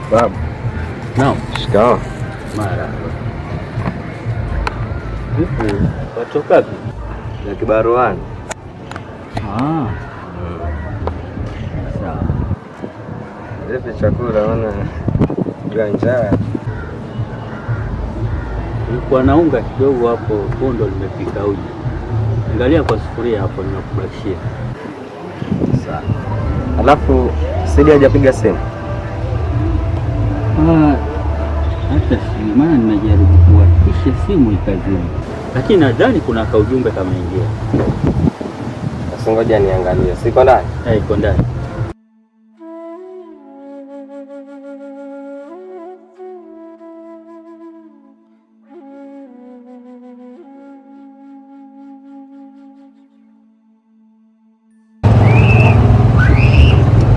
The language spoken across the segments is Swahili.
Babu. Naam. Shikamoo. Marahaba. Vipi? Watoka wapi? Na kibaruani. Sawa. Vipi chakula ona njaa? Nilikuwa na unga kidogo hapo, pondo nimepika uji. Angalia kwa sufuria hapo ninakubakishia. Sawa. Alafu Sidi hajapiga simu? Hata si maana nimejaribu kuhakikisha simu ikazima. Lakini nadhani kuna kaujumbe kameingia. Basi ngoja niangalie. Siko ndani? Iko ndani.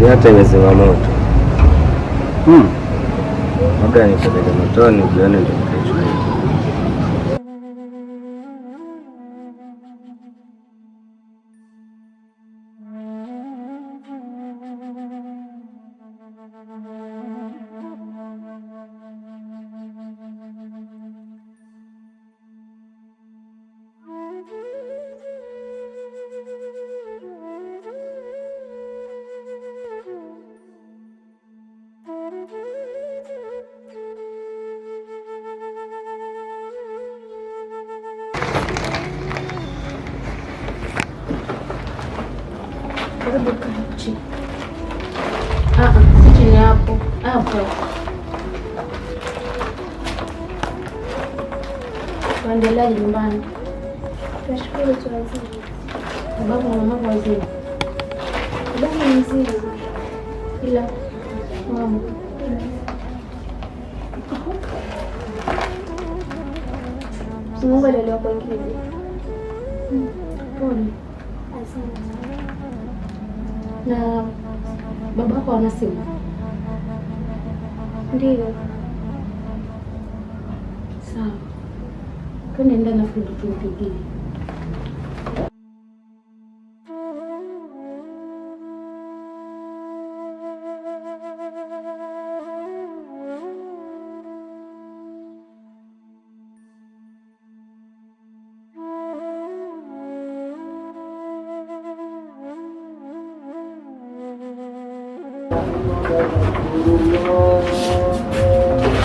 Yote imezima moto. Labda nipeleke motoni jioni ndio nikaichukue. Si chini hapo. Hapo. Waendeleaje nyumbani? Tunashukuru tu wazima. Babu na mama wazima. Babu ni mzima. Ila mama. Mungu alielewa kwa ingine. Pole. Asante. Na babako ana simu? Ndio. Sawa. Kwani nenda na fundi tumpigie.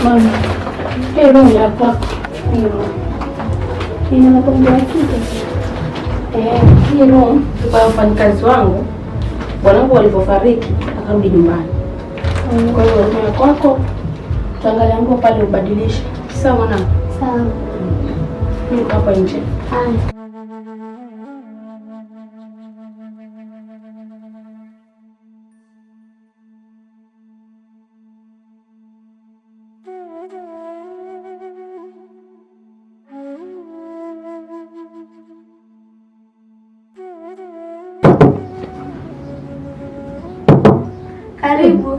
Mama, roho ya kwako Ina makombo ya kike. hii roho kwa mfanyakazi wangu, bwanangu walipofariki akarudi nyumbani. Kwa hiyo roho ya kwako tuangalia nguo pale ubadilishe. Sawa mwanangu? Sawa. Niko hapa nje. Haya. Karibu.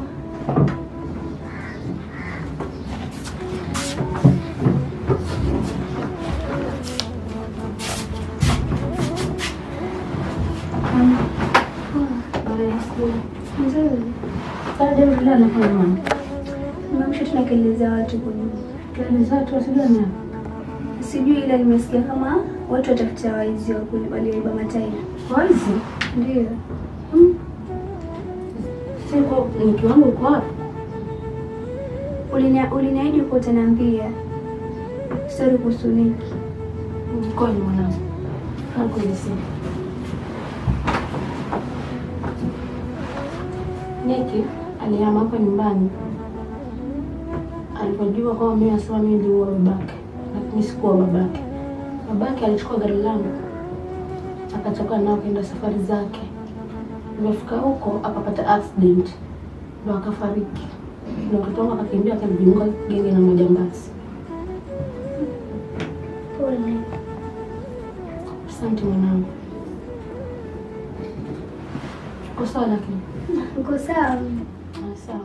Mamsha tunakelezea watu kwenye. Keleza watu wasigani hapa? Sijui ila nimesikia kama watu watafuta waizi wa kule waliiba matairi. Waizi? Ndio. Siko mke wangu uko wapi? Uliniahidi uko utaniambia. Stori kuhusu Niki. Kwani mwanangu. Hakuelezea. Niki alihama hapa nyumbani. Alipojua kwamba mimi nasema mimi ndio babake. Lakini sikuwa babake. Babake alichukua gari langu. Akatoka nao kwenda safari zake. Nimefika huko akapata accident. Ndio akafariki. Ndio mtoto wangu akakimbia akajiunga genge na majambazi. Pole. Asante mwanangu. Uko sawa lakini? Uko sawa? Sawa.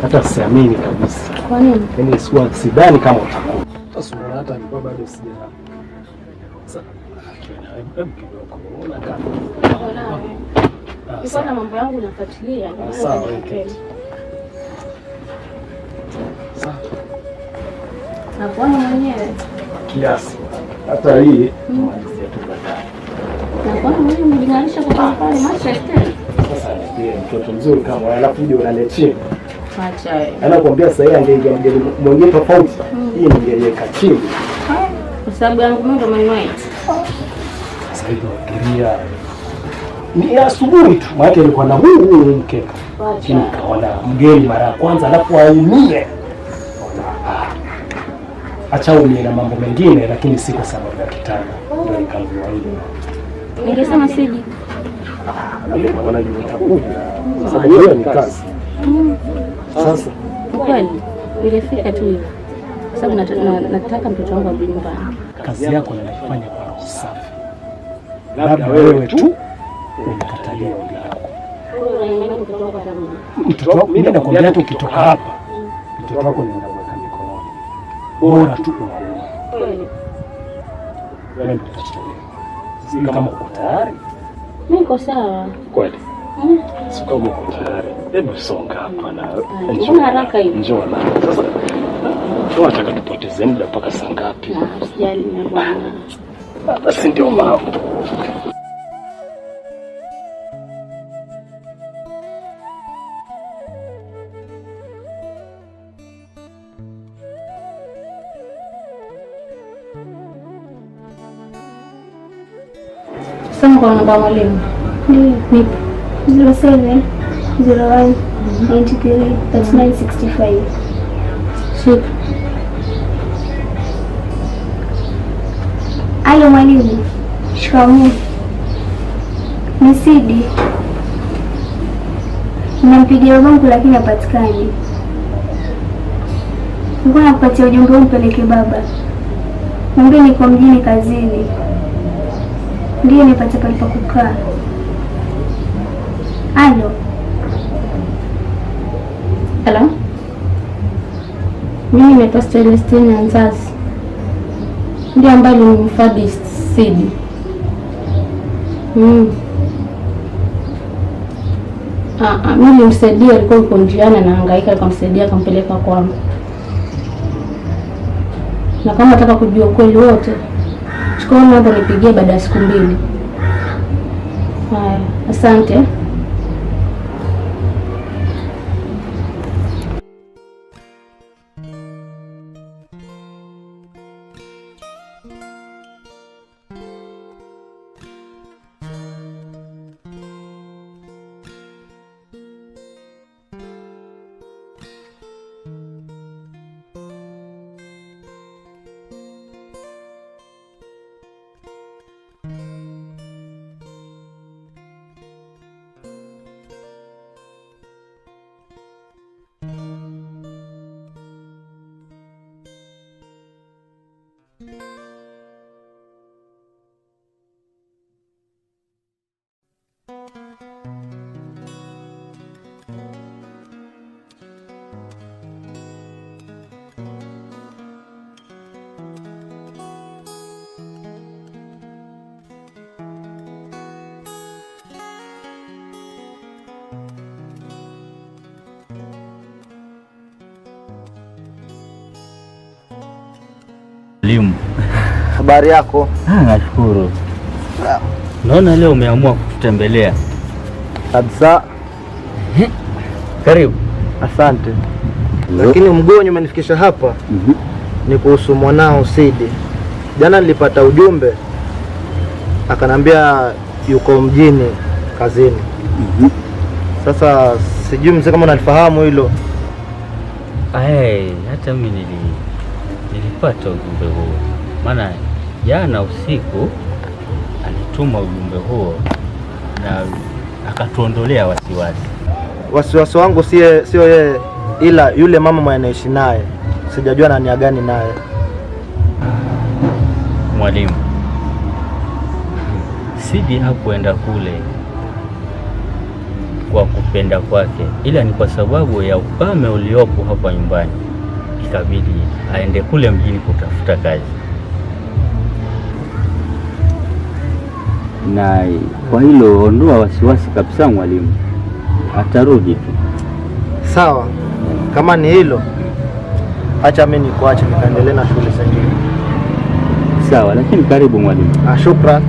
Hata siamini kabisa. Kwa nini? Yaani sidhani kama utakuja. Sasa hata nilikuwa bado sija. Sasa hebu kidogo. Unaona kama. Niko na mambo yangu nafuatilia. Sawa. Sawa. Na kwa mwenyewe Kiasi. Hata hii tumalizia tu baadaye. na kwa mwenyewe mjinganisha kwa pale Manchester. Sasa ndiye mtoto mzuri kama alafu uje unaletea. Acha wewe. Anakuambia sasa yeye angeingia mgeni mwingine tofauti. Hii ningeiweka chini. Kwa sababu yangu mimi ndo mwenyewe. Sasa hivi nafikiria ni asubuhi tu, maana nilikuwa na huu mkeka. Lakini nikaona mgeni mara ya kwanza alafu aumie. Acha umie na mambo mengine, lakini si kwa sababu ya kitanda. Ndio nikaambiwa hivyo. Ningesema siji. Naona hiyo itakuja. Sasa hiyo ni kazi. Sasa Kweli nilifika tu hivi. Sababu nataka mtoto wangu arudi nyumbani. kazi yako naifanya kwa roho safi. Labda wewe tu unikatalia ombi lako. Mtoto wako mimi nakwambia hata ukitoka hapa, mtoto wako nenda mweka mikononi. Bora tu unaona. Wewe ndio utachelewa. Sisi kama uko tayari? Mimi niko sawa. Kweli. Sio kama uko tayari. Hebu songa hapa na Mbona haraka hivi? njoo na. Sasa tunataka tupoteze muda mpaka saa ngapi? Usijali na bwana. Basi ndio mambo. Sema kwa namba mwalimu. Nipo 07 01 93 3965. Shika. Alo mwalimu. Shikamoo. Ni Sidi. Nampigia babangu lakini hapatikani. Nilikuwa nakupatia ujumbe umpeleke baba. Mwambie niko mjini kazini. Ndiyo nipate pale pa kukaa. Alo. Hello? Mimi naitwa Celestine Nzazi. Ndio ambaye alimhifadhi Sidi. Mimi nilimsaidia, alikuwa yuko njiani anahangaika, nikamsaidia akampeleka kwangu. Na kama nataka kujua ukweli wote, chukua namba nipigie baada ya siku 2. Haya, asante. Mwalimu. Habari yako? Nashukuru. Naona leo umeamua kututembelea. Kabisa. Karibu. Asante. Lakini mgonyo umenifikisha hapa ni kuhusu mwanao Sidi. Jana nilipata ujumbe akanambia yuko mjini kazini. Sasa sijui mzee kama unalifahamu hilo. Hata mimi nilipata ujumbe huo. Maana jana usiku alituma ujumbe huo na akatuondolea wasiwasi. Wasiwasi wangu sio yeye, ila yule mama mwenye anaishi naye. Sijajua na nia gani naye. Mwalimu, Sidi hakuenda kule kwa kupenda kwake, ila ni kwa sababu ya ukame uliopo hapa nyumbani, ikabidi aende kule mjini kutafuta kazi. Na kwa hilo ondoa wasiwasi kabisa mwalimu, atarudi tu. Sawa, kama ni hilo, acha mimi nikuache nikaendelee na shughuli zingine. Sawa, lakini karibu mwalimu. Shukrani.